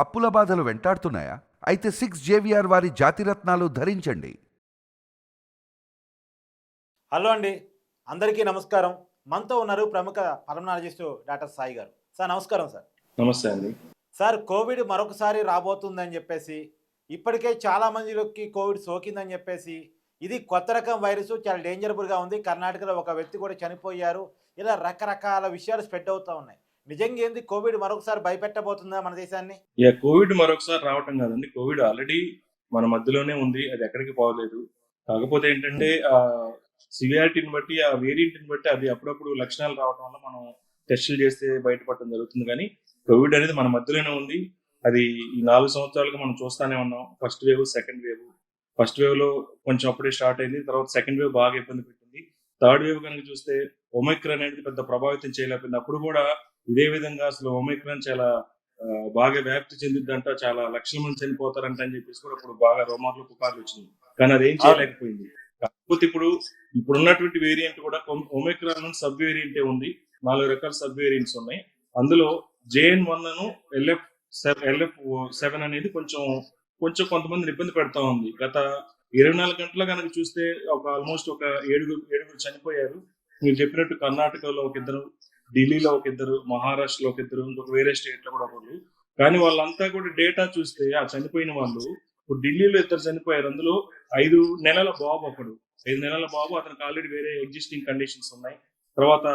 అప్పుల బాధలు వెంటాడుతున్నాయా? అయితే 6 JVR వారి జాతిరత్నాలు ధరించండి. హలో అండి, అందరికీ నమస్కారం. మనతో ఉన్నారు ప్రముఖ పల్మనాలజిస్టు డాక్టర్ సాయి గారు. సార్ నమస్కారం సార్. నమస్తే అండి. సార్, కోవిడ్ మరొకసారి రాబోతుందని చెప్పేసి, ఇప్పటికే చాలా మందిలోకి కోవిడ్ సోకిందని చెప్పేసి, ఇది కొత్త రకం వైరస్, చాలా డేంజరబుల్గా ఉంది, కర్ణాటకలో ఒక వ్యక్తి కూడా చనిపోయారు, ఇలా రకరకాల విషయాలు స్ప్రెడ్ అవుతూ ఉన్నాయి. నిజంగా ఏంది కోవిడ్ మరొకసారి భయపెట్టబోతుందా మన దేశాన్ని? కోవిడ్ మరొకసారి రావటం కాదండి. కోవిడ్ ఆల్రెడీ మన మధ్యలోనే ఉంది. అది ఎక్కడికి పోలేదు. కాకపోతే ఏంటంటే సివియారిటీని బట్టి, ఆ వేరియంట్ని బట్టి అది అప్పుడప్పుడు లక్షణాలు రావటం వల్ల మనం టెస్టులు చేస్తే బయటపడటం జరుగుతుంది. కానీ కోవిడ్ అనేది మన మధ్యలోనే ఉంది. అది ఈ 4 సంవత్సరాలుగా మనం చూస్తానే ఉన్నాం. First wave, second wave. First wave లో కొంచెం అప్పుడే స్టార్ట్ అయింది. తర్వాత సెకండ్ వేవ్ బాగా ఇబ్బంది పెట్టింది. థర్డ్ వేవ్ కనుక చూస్తే ఒమైక్రాన్ అనేది పెద్ద ప్రభావితం చేయలేకపోయింది. అప్పుడు కూడా ఇదే విధంగా అసలు ఒమైక్రాన్ చాలా బాగా వ్యాప్తి చెందిద్దంట, చాలా లక్షల మంది చనిపోతారంట అని చెప్పేసి కూడా ఇప్పుడు బాగా రోమార్లు పుకార్లు వచ్చింది. కానీ అదేం చేయలేకపోయింది. కాకపోతే ఇప్పుడు ఉన్నటువంటి వేరియంట్ కూడా ఒమైక్రాన్ సబ్ వేరియంటే ఉంది. 4 రకాల సబ్ వేరియంట్స్ ఉన్నాయి. అందులో JN1 LF7 అనేది కొంచెం కొంతమందిని ఇబ్బంది పెడతా ఉంది. గత 24 గంటల కనుక చూస్తే ఆల్మోస్ట్ ఒక ఏడుగురు చనిపోయారు. మీరు చెప్పినట్టు కర్ణాటకలో ఒక ఇద్దరు, ఢిల్లీలో ఒక ఇద్దరు, మహారాష్ట్రలో ఒక ఇద్దరు, ఇంకొక వేరే స్టేట్ లో కూడా ఒకరు. కానీ వాళ్ళంతా కూడా డేటా చూస్తే ఆ చనిపోయిన వాళ్ళు, ఇప్పుడు ఢిల్లీలో 2 చనిపోయారు. అందులో 5 నెలల బాబు ఒకడు, 5 నెలల బాబు, అతనికి ఆల్రెడీ వేరే ఎగ్జిస్టింగ్ కండిషన్స్ ఉన్నాయి. తర్వాత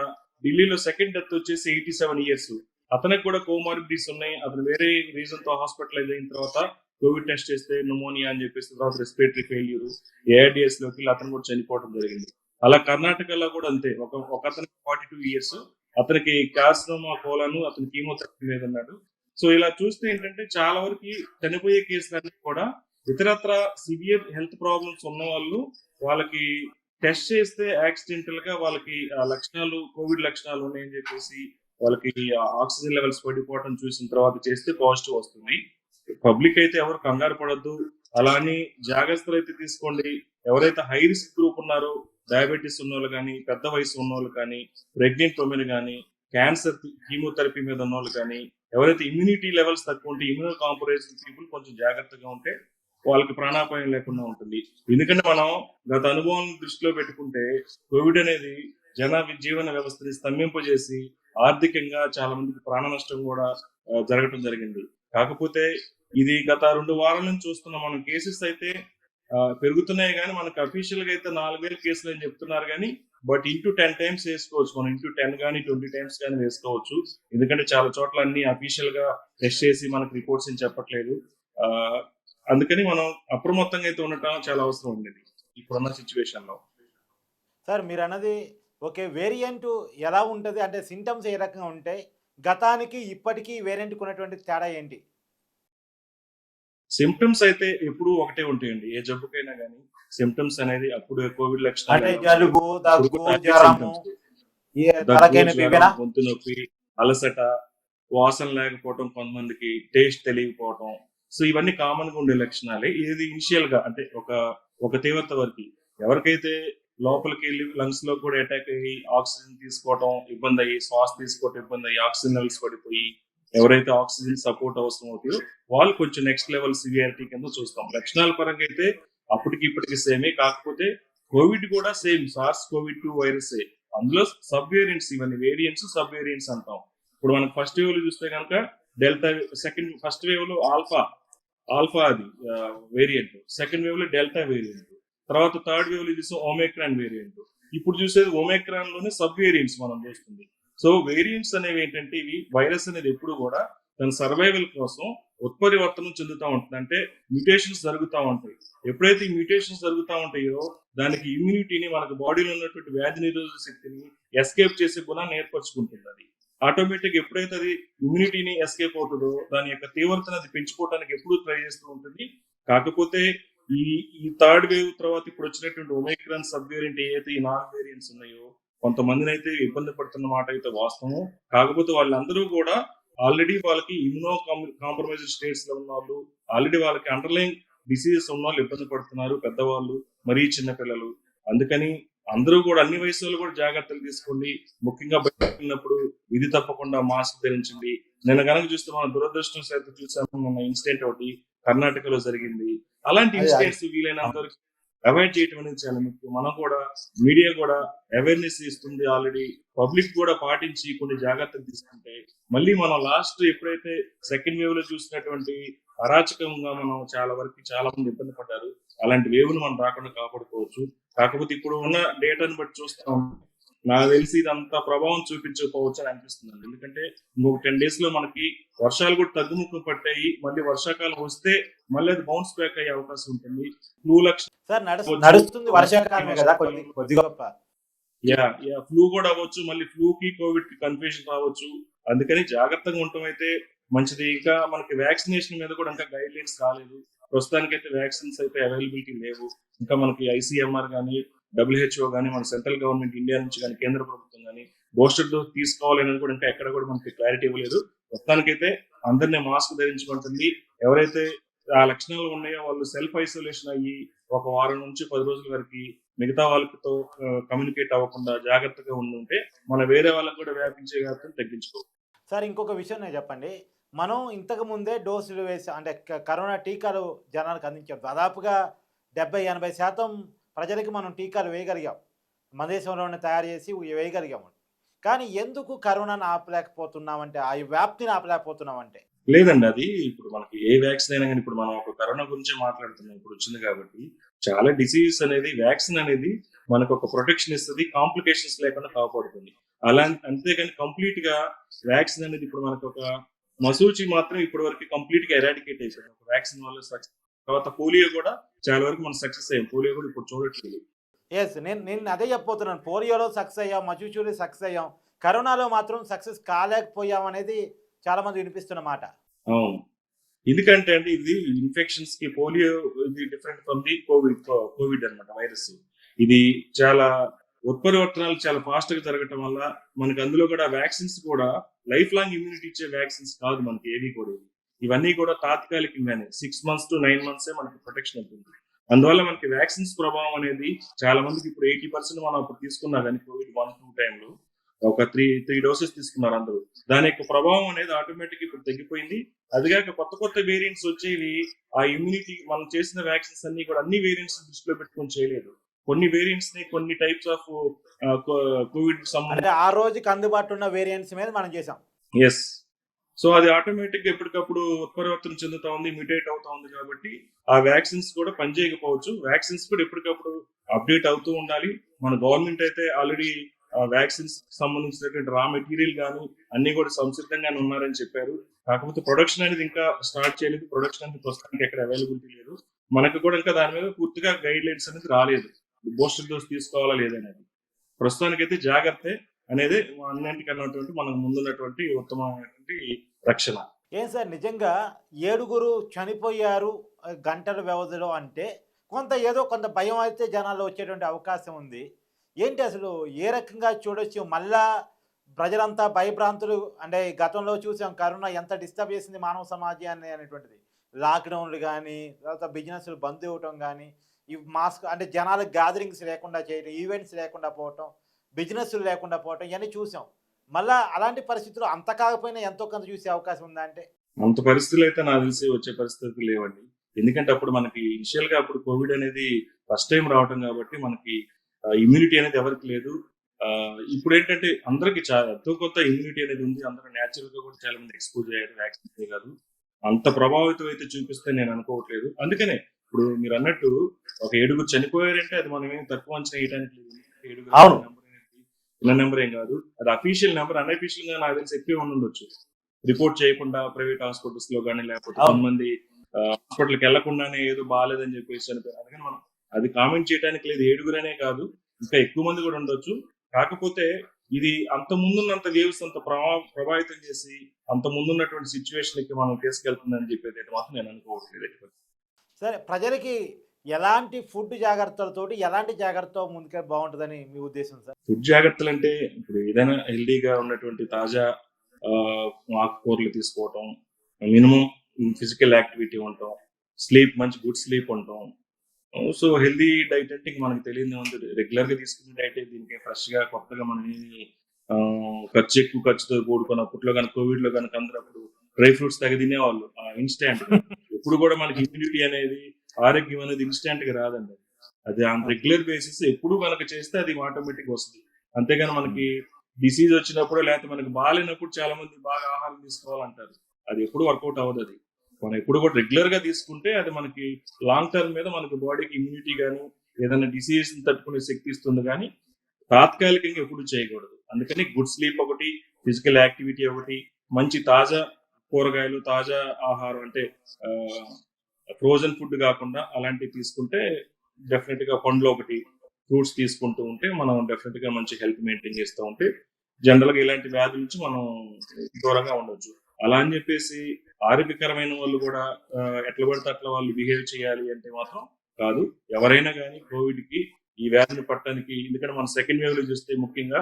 ఢిల్లీలో సెకండ్ డెత్ వచ్చేసి 87 ఇయర్స్, అతనికి కూడా కోమార్బిడిటీస్ ఉన్నాయి. అతను వేరే రీజన్ తో హాస్పిటలైజ్ అయిన తర్వాత కోవిడ్ టెస్ట్ చేస్తే న్యూమోనియా అని చెప్పేసి, తర్వాత రెస్పిరేటరీ ఫెయిల్యూర్, ARDS లోకి అతను కూడా చనిపోవడం జరిగింది. అలా కర్ణాటకలో కూడా అంతే. ఒక అతనికి 42 ఇయర్స్, అతనికి కార్సినోమా కోలాను, అతను కీమోథెరపీ మీద ఉన్నాడు. సో ఇలా చూస్తే ఏంటంటే చాలా వరకు చనిపోయే కేసులన్నీ కూడా ఇతరత్ర సివియర్ హెల్త్ ప్రాబ్లమ్స్ ఉన్న వాళ్ళకి టెస్ట్ చేస్తే యాక్సిడెంటల్ గా వాళ్ళకి ఆ లక్షణాలు, కోవిడ్ లక్షణాలు ఉన్నాయని చెప్పేసి వాళ్ళకి ఆక్సిజన్ లెవెల్స్ పడిపోవడం చూసిన తర్వాత చేస్తే పాజిటివ్ వస్తుంది. పబ్లిక్ అయితే ఎవరు కంగారు పడద్దు. అలా అని జాగ్రత్తలు అయితే తీసుకోండి. ఎవరైతే హై రిస్క్ గ్రూప్ ఉన్నారో, డయాబెటీస్ ఉన్న వాళ్ళు కానీ, పెద్ద వయసు ఉన్న వాళ్ళు కానీ, ప్రెగ్నెంట్ ఉమెన్ కానీ, క్యాన్సర్ కీమోథెరపీ మీద ఉన్న వాళ్ళు కానీ, ఎవరైతే ఇమ్యూనిటీ లెవెల్స్ తక్కువ ఉంటే, ఇమ్యూనో కాంప్రమైజ్డ్ పీపుల్ కొంచెం జాగ్రత్తగా ఉంటే వాళ్ళకి ప్రాణాపాయం లేకుండా ఉంటుంది. ఎందుకంటే మనం గత అనుభవం దృష్టిలో పెట్టుకుంటే కోవిడ్ అనేది జీవన వ్యవస్థని స్తంభింపజేసి ఆర్థికంగా చాలా మందికి ప్రాణ నష్టం కూడా జరగటం జరిగింది. కాకపోతే ఇది గత 2 వారాల నుంచి చూస్తున్నాం మనం. కేసెస్ అయితే పెరుగుతున్నాయి కానీ మనకు అఫీషియల్ గా అయితే 4,000 కేసులు అని చెప్తున్నారు. కానీ బట్ ఇంటూ 10 టైమ్స్ వేసుకోవచ్చు. మనం ఇంటూ 10 కానీ 20 టైమ్స్ కానీ వేసుకోవచ్చు. ఎందుకంటే చాలా చోట్ల అన్ని అఫీషియల్ గా టెస్ట్ చేసి మనకు రిపోర్ట్స్ ఏం చెప్పట్లేదు. అందుకని మనం అప్రమత్తంగా అయితే ఉండటం చాలా అవసరం ఉండేది ఇప్పుడున్న సిచ్యువేషన్ లో. సార్, మీరు అన్నది ఓకే. వేరియంట్ ఎలా ఉంటుంది అంటే సింటమ్స్ ఏ రకంగా ఉంటాయి? గతానికి ఇప్పటికీ వేరియంట్కి ఉన్నటువంటి తేడా ఏంటి? సిమ్టమ్స్ అయితే ఎప్పుడు ఒకటే ఉంటాయండి. ఏ జబ్బుకైనా కానీ సిమ్టమ్స్ అనేది అప్పుడు కోవిడ్ లక్షణాలు అంటే జలుబు, దగ్గు, జ్వరము, గొంతు నొప్పి, అలసట, వాసన లేకపోవటం, కొంతమందికి టేస్ట్ తెలియకపోవటం. సో ఇవన్నీ కామన్ గా ఉండే లక్షణాలే. ఇది ఇనిషియల్ గా అంటే ఒక తీవ్రత వరకు. ఎవరికైతే లోపలికి వెళ్ళి లంగ్స్ లో కూడా అటాక్ అయ్యి ఆక్సిజన్ తీసుకోవటం ఇబ్బంది అయ్యి, శ్వాస తీసుకోవటం ఇబ్బంది అయ్యి, ఆక్సిజన్ లెవెల్స్ పడిపోయి, ఎవరైతే ఆక్సిజన్ సపోర్ట్ అవసరం అవుతాయో వాళ్ళు కొంచెం నెక్స్ట్ లెవెల్ సివియారిటీ కింద చూస్తాం. లక్షణాల పరంగా అయితే అప్పటికి ఇప్పటికి సేమే. కాకపోతే కోవిడ్ కూడా సేమ్, సార్స్ కోవిడ్-2 వైరస్. అందులో సబ్ వేరియంట్స్, ఇవన్నీ వేరియంట్స్, సబ్ వేరియంట్స్ అంటాం. ఇప్పుడు మనకు ఫస్ట్ వేవ్ లో చూస్తే కనుక డెల్టా, ఫస్ట్ వేవ్ లో ఆల్ఫా అది వేరియంట్, సెకండ్ వేవ్ లో డెల్టా వేరియంట్, తర్వాత థర్డ్ వేవ్ లో చూస్తే ఒమైక్రాన్ వేరియంట్, ఇప్పుడు చూసేది ఒమైక్రాన్ లోనే సబ్ వేరియంట్స్ మనం చూస్తుంది. సో వేరియంట్స్ అనేవి ఏంటంటే, ఇవి వైరస్ అనేది ఎప్పుడు కూడా తన సర్వైవల్ కోసం ఉత్పరివర్తనం చెందుతూ ఉంటుంది. అంటే మ్యూటేషన్స్ జరుగుతూ ఉంటాయి. ఎప్పుడైతే ఈ మ్యూటేషన్స్ జరుగుతూ ఉంటాయో దానికి ఇమ్యూనిటీని, మనకు బాడీలో ఉన్నటువంటి వ్యాధి నిరోధక శక్తిని ఎస్కేప్ చేసే గుణాన్ని ఏర్పరచుకుంటుంది. అది ఆటోమేటిక్ ఎప్పుడైతే అది ఇమ్యూనిటీని ఎస్కేప్ అవుతుందో దాని యొక్క తీవ్రతను అది పెంచుకోవడానికి ఎప్పుడు ట్రై చేస్తూ ఉంటుంది. కాకపోతే ఈ థర్డ్ వేవ్ తర్వాత ఇప్పుడు వచ్చినటువంటి ఒమైక్రాన్ సబ్ వేరియంట్ ఏదైతే ఈ 4 వేరియంట్స్ ఉన్నాయో, కొంతమందిని అయితే ఇబ్బంది పడుతున్న మాట అయితే వాస్తవం. కాకపోతే వాళ్ళందరూ కూడా ఆల్రెడీ వాళ్ళకి ఇమ్యూనో కాంప్రమైజ్డ్ స్టేట్స్ లో ఉన్న వాళ్ళు, ఆల్రెడీ వాళ్ళకి అండర్లైన్ డిసీజెస్ ఉన్న వాళ్ళు ఇబ్బంది పడుతున్నారు. పెద్దవాళ్ళు, మరీ చిన్నపిల్లలు. అందుకని అందరూ కూడా అన్ని వయసులో కూడా జాగ్రత్తలు తీసుకోండి. ముఖ్యంగా బయటకు వెళ్ళినప్పుడు విధి తప్పకుండా మాస్క్ ధరించండి. నిన్న గనక చూస్తే మనం దురదృష్టం శాతం చూసాము, మొన్న ఇన్సిడెంట్ ఒకటి కర్ణాటకలో జరిగింది. అలాంటి అది ఇన్సిడెంట్స్ వీలైనంత వరకు అవాయిడ్ చేయడం అనేది చాలా ముఖ్యం. మనం కూడా మీడియా కూడా అవేర్నెస్ ఇస్తుంది ఆల్రెడీ. పబ్లిక్ కూడా పాటించి కొన్ని జాగ్రత్తలు తీసుకుంటే మళ్ళీ మనం లాస్ట్ ఎప్పుడైతే సెకండ్ వేవ్ లో చూసినటువంటి అరాచకంగా మనం చాలా వరకు చాలా మంది ఇబ్బంది పడ్డారు. అలాంటి వేవ్ ను మనం రాకుండా కాపాడుకోవచ్చు. కాకపోతే ఇప్పుడు ఉన్న డేటాను బట్టి చూస్తాం, నాకు తెలిసి ఇదంతా ప్రభావం చూపించకపోవచ్చు అని అనిపిస్తుంది. ఎందుకంటే ఇంకొక 10 days లో మనకి వర్షాలు కూడా తగ్గుముఖం పట్టాయి. మళ్ళీ వర్షాకాలం వస్తే మళ్ళీ అది బౌన్స్ బ్యాక్ అయ్యే అవకాశం ఉంటుంది. ఫ్లూ లక్షణం సార్ నడుస్తుంది వర్షాకాలమే కదా, కొద్ది గొప్ప. ఫ్లూ కూడా అవ్వచ్చు. మళ్ళీ ఫ్లూ కి కోవిడ్ కి కన్ఫ్యూజన్ రావచ్చు. అందుకని జాగ్రత్తగా ఉండటం అయితే మంచిది. ఇంకా మనకి వ్యాక్సినేషన్ మీద కూడా ఇంకా గైడ్ లైన్స్ రాలేదు. ప్రస్తుతానికి అయితే వ్యాక్సిన్స్ అయితే అవైలబిలిటీ లేవు. ఇంకా మనకి ఐసీఎంఆర్ కానీ WHO కానీ మన సెంట్రల్ గవర్నమెంట్ ఇండియా నుంచి కానీ కేంద్ర ప్రభుత్వం కానీ బూస్టర్ డోస్ తీసుకోవాలనేది కూడా ఇంకా ఎక్కడ కూడా మనకి క్లారిటీ ఇవ్వలేదు. ప్రస్తుతానికైతే అందరినీ మాస్క్ ధరించుకుంటుంది. ఎవరైతే ఆ లక్షణాలు ఉన్నాయో వాళ్ళు సెల్ఫ్ ఐసోలేషన్ అయ్యి ఒక వారం నుంచి 10 రోజుల వరకు మిగతా వాళ్ళతో కమ్యూనికేట్ అవ్వకుండా జాగ్రత్తగా ఉంటే మన వేరే వాళ్ళకి కూడా వ్యాపించే వ్యాప్తిని తగ్గించుకోవచ్చు. సార్ ఇంకొక విషయం నేను చెప్పండి, మనం ఇంతకు ముందే డోసులు వేసి అంటే కరోనా టీకాలు జనాలకు అందించాం. దాదాపుగా 70-80% ప్రజలకి మనం టీకాలు వేయగలిగాం, మన దేశంలోనే తయారు చేసి వేయగలిగాము. కానీ ఎందుకు కరోనాను ఆపలేకపోతున్నామంటే, ఆ వ్యాప్తిని ఆపలేకపోతున్నామంటే? లేదండి, అది ఇప్పుడు మనకి ఏ వ్యాక్సిన్ అయినా కానీ ఇప్పుడు మనం ఒక కరోనా గురించి మాట్లాడుతున్నాం, ఇప్పుడు వచ్చింది కాబట్టి. చాలా డిసీజెస్ అనేది వ్యాక్సిన్ అనేది మనకు ఒక ప్రొటెక్షన్ ఇస్తుంది, కాంప్లికేషన్స్ లేకుండా కాపాడుతుంది. అలా అంతేగాని కంప్లీట్ గా వ్యాక్సిన్ అనేది ఇప్పుడు మనకు ఒక మసూచి మాత్రం ఇప్పటి వరకు కంప్లీట్ గా ఎరాడికేట్ అయిపోయింది ఒక వ్యాక్సిన్ వల్ల. సక్సెస్ తర్వాత పోలియో కూడా చాలా వరకు మనం సక్సెస్ అయ్యాం. పోలియో కూడా ఇప్పుడు చూడట్లేదు. నేను అదే చెప్పబోతున్నాను. పోలియోలో సక్సెస్ అయ్యాం, మజుచూరి సక్సెస్ అయ్యాం, కరోనాలో మాత్రం సక్సెస్ కాలేకపోయాం అనేది చాలా మంది వినిపిస్తున్న మాట. అవును, ఎందుకంటే అంటే ఇది ఇన్ఫెక్షన్స్ కి పోలియో ఇది డిఫరెంట్ ఫ్రమ్ ది కోవిడ్ అన్నమాట వైరస్. ఇది చాలా ఉత్పరివర్తనాలు చాలా ఫాస్ట్ గా జరగటం వల్ల మనకి అందులో కూడా వ్యాక్సిన్స్ కూడా లైఫ్ లాంగ్ ఇమ్యూనిటీ ఇచ్చే వ్యాక్సిన్స్ కాదు మనకి ఏవి కూడా. ఇవన్నీ కూడా తాత్కాలికంగానే 6 months to 9 months మనకి ప్రొటెక్షన్ ఉంటుంది. అందువల్ల మనకి వ్యాక్సిన్స్ ప్రభావం అనేది చాలా మందికి ఇప్పుడు 80% మనం అప్పుడు తీసుకున్నా కానీ కోవిడ్ 1-2 టైంలో ఒక 3 doses తీసుకున్నారు అందరూ. దాని యొక్క ప్రభావం అనేది ఆటోమేటిక్ ఇప్పుడు తగ్గిపోయింది. అదిగాక కొత్త వేరియంట్స్ వచ్చేవి ఆ ఇమ్యూనిటీ మనం చేసిన వ్యాక్సిన్స్ అన్ని కూడా అన్ని వేరియంట్స్ దృష్టిలో పెట్టుకొని చేయలేదు. కొన్ని వేరియంట్స్ ని కొన్ని టైప్స్ ఆఫ్ కోవిడ్ అంటే ఆ రోజుకి అందుబాటులో ఉన్న వేరియంట్స్ మీద మనం చేసాం. ఎస్. సో అది ఆటోమేటిక్ గా ఎప్పటికప్పుడు ఉత్పరివర్తన చెందుతా ఉంది, మ్యూటేట్ అవుతా ఉంది. కాబట్టి ఆ వ్యాక్సిన్స్ కూడా పనిచేయకపోవచ్చు. వ్యాక్సిన్స్ కూడా ఎప్పటికప్పుడు అప్డేట్ అవుతూ ఉండాలి. మన గవర్నమెంట్ అయితే ఆల్రెడీ వ్యాక్సిన్స్ సంబంధించినటువంటి రా మెటీరియల్ కానీ అన్ని కూడా సంసిద్ధంగానే ఉన్నారని చెప్పారు. కాకపోతే ప్రొడక్షన్ అనేది ఇంకా స్టార్ట్ చేయలేదు. ప్రొడక్షన్ అనేది ప్రస్తుతానికి ఎక్కడ అవైలబిలిటీ లేదు. మనకు కూడా ఇంకా దాని మీద పూర్తిగా గైడ్ లైన్స్ అనేది రాలేదు, బూస్టర్ డోస్ తీసుకోవాలా లేదనేది. ప్రస్తుతానికైతే జాగ్రత్త అనేది అన్నింటికన్నా మనకు ముందున్నటువంటి ఉత్తమమైనటువంటి రక్షణ. ఏం సార్, నిజంగా 7 చనిపోయారు గంటల వ్యవధిలో అంటే కొంత భయం అయితే జనాల్లో వచ్చేటువంటి అవకాశం ఉంది. ఏంటి అసలు ఏ రకంగా చూడొచ్చు? మళ్ళా ప్రజలంతా భయభ్రాంతులు అంటే గతంలో చూసాం కరోనా ఎంత డిస్టర్బ్ చేసింది మానవ సమాజాన్ని అనేటువంటిది. లాక్డౌన్లు కానీ, తర్వాత బిజినెస్లు బంద్ ఇవ్వటం కానీ, ఈ మాస్క్ అంటే జనాలకు గ్యాదరింగ్స్ లేకుండా చేయడం, ఈవెంట్స్ లేకుండా పోవటం, బిజినెస్లు లేకుండా పోవటం, ఇవన్నీ చూసాం. మళ్ళా అలాంటి పరిస్థితులు అంత కాకపోయినా ఎంతో కొంత చూసే అవకాశం ఉందా అంటే? అంత పరిస్థితులు అయితే నాకు తెలిసి వచ్చే పరిస్థితులు లేవండి. ఎందుకంటే అప్పుడు మనకి ఇనిషియల్ గా అప్పుడు కోవిడ్ అనేది ఫస్ట్ టైం రావటం కాబట్టి మనకి ఇమ్యూనిటీ అనేది ఎవరికి లేదు. ఇప్పుడు ఏంటంటే అందరికి ఎంతో కొంత ఇమ్యూనిటీ అనేది ఉంది. అందరూ న్యాచురల్ గా కూడా చాలా మంది ఎక్స్పోజ్ అయ్యారు. వ్యాక్సిన్ కాదు అంత ప్రభావితం అయితే చూపిస్తే నేను అనుకోవట్లేదు. అందుకనే ఇప్పుడు మీరు అన్నట్టు ఒక 7 చనిపోయారంటే అది మనం ఏం తక్కువ అంచనా వేయడానికి లేదు. 7 చిన్న నెంబర్ ఏం కాదు. అది అఫీషియల్ నెంబర్. అన్అఫీషియల్ గా నాకు తెలిసి ఎక్కువ ఉండొచ్చు. రిపోర్ట్ చేయకుండా ప్రైవేట్ హాస్పిటల్స్ లో కానీ, లేకపోతే కొంతమంది హాస్పిటల్కి వెళ్లకుండానే ఏదో బాగాలేదని చెప్పేసి చనిపోయారు. అందుకని మనం అది కామెంట్ చేయడానికి లేదు. 7 కాదు, ఇంకా ఎక్కువ మంది కూడా ఉండొచ్చు. కాకపోతే ఇది అంత ముందున్నంత వేవ్స్ అంత ప్రభావితం చేసి అంత ముందున్నటువంటి సిచ్యువేషన్ కి మనం తీసుకెళ్తుందని చెప్పేది మాత్రం నేను అనుకోవట్లేదు. సరే, ప్రజలకి ఎలాంటి ఫుడ్ జాగ్రత్తలతోటి ఎలాంటి జాగ్రత్త ముందుకే బాగుంటుందని మీ ఉద్దేశం సార్? ఫుడ్ జాగ్రత్తలు అంటే ఇప్పుడు ఏదైనా హెల్దీగా ఉన్నటువంటి తాజా ఆకుకూరలు తీసుకోవటం, మినిమం ఫిజికల్ యాక్టివిటీ ఉండటం, స్లీప్ మంచి గుడ్ స్లీప్ ఉండటం, సో హెల్దీ డైట్ అంటే ఇంక మనకు తెలియదు ఉంది. రెగ్యులర్ గా తీసుకునే డైట్ దీనికి ఫ్రెష్ గా కొత్తగా మనం ఏమి ఖర్చుతో కూడుకున్న అప్పట్లో కనుక కోవిడ్ లో కనుక అందరూ అప్పుడు డ్రై ఫ్రూట్స్ తగ్గ తినేవాళ్ళు ఇన్స్టాంట్ గా. ఎప్పుడు కూడా మనకి ఇమ్యూనిటీ అనేది ఆరోగ్యం అనేది ఇన్స్టాంట్ గా రాదండి. అది ఆన్ రెగ్యులర్ బేసిస్ ఎప్పుడు మనకు చేస్తే అది ఆటోమేటిక్ వస్తుంది. అంతేగాని మనకి డిసీజ్ వచ్చినప్పుడు లేకపోతే మనకి బాగాలేనప్పుడు చాలా మంది బాగా ఆహారం తీసుకోవాలంటారు. అది ఎప్పుడు వర్కౌట్ అవ్వదు. అది మనం ఎప్పుడు కూడా రెగ్యులర్ గా తీసుకుంటే అది మనకి లాంగ్ టర్మ్ మీద మనకి బాడీకి ఇమ్యూనిటీ గానీ ఏదైనా డిసీజ్ తట్టుకునే శక్తి ఇస్తుంది కానీ తాత్కాలికంగా ఎప్పుడు చేయకూడదు. అందుకని గుడ్ స్లీప్ ఒకటి, ఫిజికల్ యాక్టివిటీ ఒకటి, మంచి తాజా కూరగాయలు, తాజా ఆహారం అంటే ఫ్రోజన్ ఫుడ్ కాకుండా అలాంటివి తీసుకుంటే డెఫినెట్ గా పండ్లు ఒకటి, ఫ్రూట్స్ తీసుకుంటూ ఉంటే మనం డెఫినెట్ గా మంచి హెల్త్ మెయింటైన్ చేస్తూ ఉంటే జనరల్ గా ఇలాంటి వ్యాధుల నుంచి మనం దూరంగా ఉండొచ్చు. అలా అని చెప్పేసి ఆరోగ్యకరమైన వాళ్ళు కూడా ఎట్లా పడితే అట్లా వాళ్ళు బిహేవ్ చేయాలి అంటే మాత్రం కాదు. ఎవరైనా కానీ కోవిడ్ కి ఈ వ్యాధిని పట్టడానికి, ఎందుకంటే మన సెకండ్ వేవ్ లో చూస్తే ముఖ్యంగా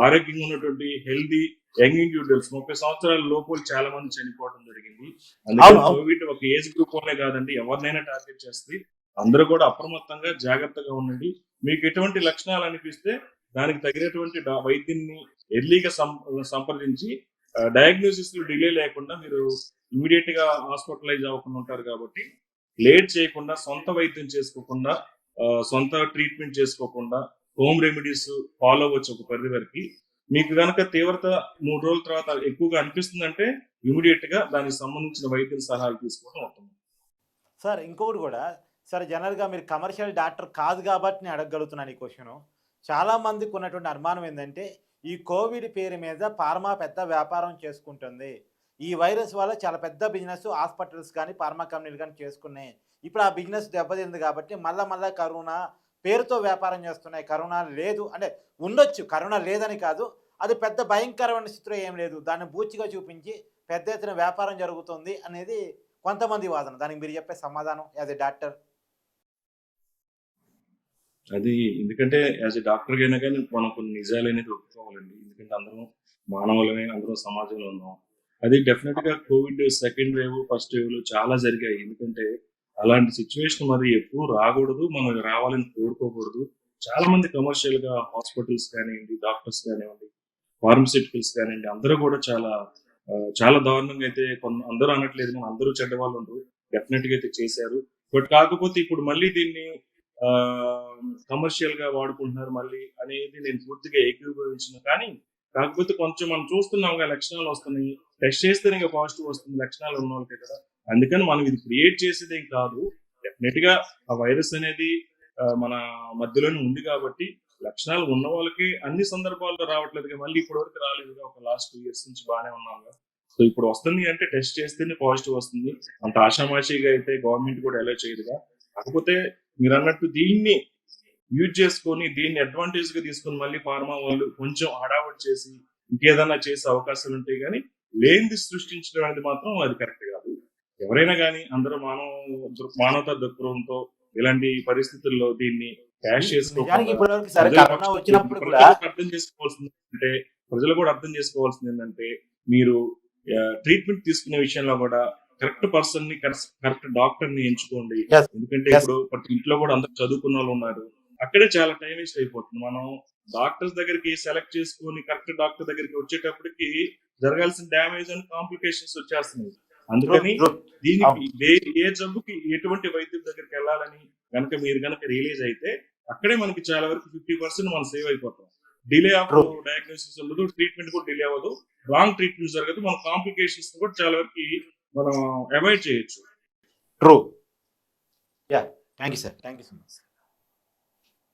ఆరోగ్యంగా ఉన్నటువంటి హెల్దీ యంగ్ ఇండివిజువల్స్ 30 సంవత్సరాల లోపల చాలా మంది చనిపోవడం జరిగింది. అందుకని కోవిడ్ ఒక ఏజ్ గ్రూప్ వల్లే కాదండి, ఎవరినైనా టార్గెట్ చేస్తుంది. అందరూ కూడా అప్రమత్తంగా జాగ్రత్తగా ఉండండి. మీకు ఎటువంటి లక్షణాలు అనిపిస్తే దానికి తగినటువంటి వైద్యుని ఎర్లీగా సంప్రదించి డయాగ్నోసిస్ డిలే లేకుండా మీరు ఇమీడియట్ గా హాస్పిటలైజ్ అవ్వకుండా ఉంటారు. కాబట్టి లేట్ చేయకుండా, సొంత వైద్యం చేసుకోకుండా, సొంత ట్రీట్మెంట్ చేసుకోకుండా హోమ్ రెమెడీస్ ఫాలో అవ్వచ్చు ఒక పరిధి వరకు. మీకు కనుక తీవ్రత 3 రోజుల తర్వాత ఎక్కువగా అనిపిస్తుందంటే ఇమీడియట్ గా దానికి సంబంధించిన వైద్యుల సలహాలు తీసుకోవడం అవుతుంది. సార్ ఇంకొకటి కూడా, సార్ జనరల్గా మీరు కమర్షియల్ డాక్టర్ కాదు కాబట్టి నేను అడగగలుగుతున్నాను ఈ క్వశ్చన్. చాలా మందికి ఉన్నటువంటి అనుమానం ఏంటంటే ఈ కోవిడ్ పేరు మీద ఫార్మా పెద్ద వ్యాపారం చేసుకుంటుంది. ఈ వైరస్ వల్ల చాలా పెద్ద బిజినెస్ హాస్పిటల్స్ కానీ ఫార్మా కంపెనీలు కానీ చేసుకున్నాయి. ఇప్పుడు ఆ బిజినెస్ దెబ్బతింది కాబట్టి మళ్ళా కరోనా పేరుతో వ్యాపారం చేస్తున్నాయి. కరోనా లేదు అంటే ఉండొచ్చు, కరోనా లేదని కాదు, అది పెద్ద భయంకరమైన స్థితిలో ఏం లేదు, దాన్ని బూచిగా చూపించి పెద్ద ఎత్తున వ్యాపారం జరుగుతుంది అనేది కొంతమంది వాదన. దానికి మీరు చెప్పే సమాధానం యాజ్ ఎ డాక్టర్? అది ఎందుకంటే యాజ్ ఎ డాక్టర్ అయినా కానీ మనం కొన్ని నిజాలు అనేది ఒప్పుకోవాలండి. ఎందుకంటే అందరం మానవులమే, అందరం సమాజంలో ఉన్నాం. అది డెఫినెట్ గా Covid second wave, first wave లో చాలా జరిగాయి. ఎందుకంటే అలాంటి సిచ్యువేషన్ మరి ఎప్పుడు రాకూడదు, మనం రావాలని కోరుకోకూడదు. చాలా మంది కమర్షియల్ గా హాస్పిటల్స్ కానివ్వండి, డాక్టర్స్ కానివ్వండి, ఫార్మస్యూటికల్స్ కానివ్వండి, అందరూ కూడా చాలా దారుణంగా అయితే అందరూ అనట్లేదు కానీ అందరూ చెడ్డ వాళ్ళు ఉండరు, డెఫినెట్ గా అయితే చేశారు. బట్ కాకపోతే ఇప్పుడు మళ్ళీ దీన్ని కమర్షియల్ గా వాడుకుంటున్నారు మళ్ళీ అనేది నేను పూర్తిగా ఏకీభవించిన. కానీ కాకపోతే కొంచెం మనం చూస్తున్నాం లక్షణాలు వస్తున్నాయి, టెస్ట్ చేస్తేనే పాజిటివ్ వస్తుంది లక్షణాలు ఉన్న వాళ్ళకే కదా. అందుకని మనం ఇది క్రియేట్ చేసేది ఏం కాదు. డెఫినెట్ గా ఆ వైరస్ అనేది మన మధ్యలోనే ఉంది కాబట్టి లక్షణాలు ఉన్న వాళ్ళకి అన్ని సందర్భాల్లో రావట్లేదు. మళ్ళీ ఇప్పటి వరకు రాలేదుగా, ఒక లాస్ట్ 2 years నుంచి బాగానే ఉన్నాం. సో ఇప్పుడు వస్తుంది అంటే టెస్ట్ చేస్తేనే పాజిటివ్ వస్తుంది. అంత ఆషామాషిగా అయితే గవర్నమెంట్ కూడా ఎలా చేయదుగా. కాకపోతే మీరు అన్నట్టు దీన్ని యూజ్ చేసుకొని, దీన్ని అడ్వాంటేజ్ గా తీసుకొని మళ్ళీ ఫార్మా వాళ్ళు కొంచెం హడావుడి చేసి ఇంకేదన్నా చేసే అవకాశాలు ఉంటాయి. కానీ లేనిది సృష్టించడం అనేది మాత్రం అది కరెక్ట్ కాదు. ఎవరైనా కానీ అందరూ మానవతా దృక్పథంతో ఇలాంటి పరిస్థితుల్లో దీన్ని క్యాష్ చేసుకోవాలి. ప్రజలు కూడా అర్థం చేసుకోవాల్సింది ఏంటంటే మీరు ట్రీట్మెంట్ తీసుకునే విషయంలో కూడా కరెక్ట్ పర్సన్ ని, కరెక్ట్ డాక్టర్ ని ఎంచుకోండి. ఎందుకంటే ఇప్పుడు ప్రతి ఇంట్లో కూడా అందరు చదువుకున్న వాళ్ళు ఉన్నారు, అక్కడే చాలా టైం వేస్ట్ అయిపోతుంది. మనం డాక్టర్స్ దగ్గరికి సెలెక్ట్ చేసుకొని కరెక్ట్ డాక్టర్ దగ్గరికి వచ్చేటప్పటికి జరగాల్సిన డ్యామేజ్ అండ్ కాంప్లికేషన్స్ వచ్చేస్తున్నాయి. అందుకని దీనికి ఏ జబ్బుకి ఎటువంటి వైద్యం దగ్గరికి వెళ్ళాలని కనుక మీరు కనుక రియలైజ్ అయితే అక్కడే మనకి చాలా వరకు 50% మనం సేవ్ అయిపోతాం. డిలే ఆఫ్ డయాగ్నోసిస్ ఉండదు, ట్రీట్మెంట్ కూడా డిలే అవ్వదు, రాంగ్ ట్రీట్మెంట్ జరగదు, మన కాంప్లికేషన్స్ కూడా చాలా వరకు మనం అవాయిడ్ చేయొచ్చు. True. Yeah, thank you sir, thank you so much.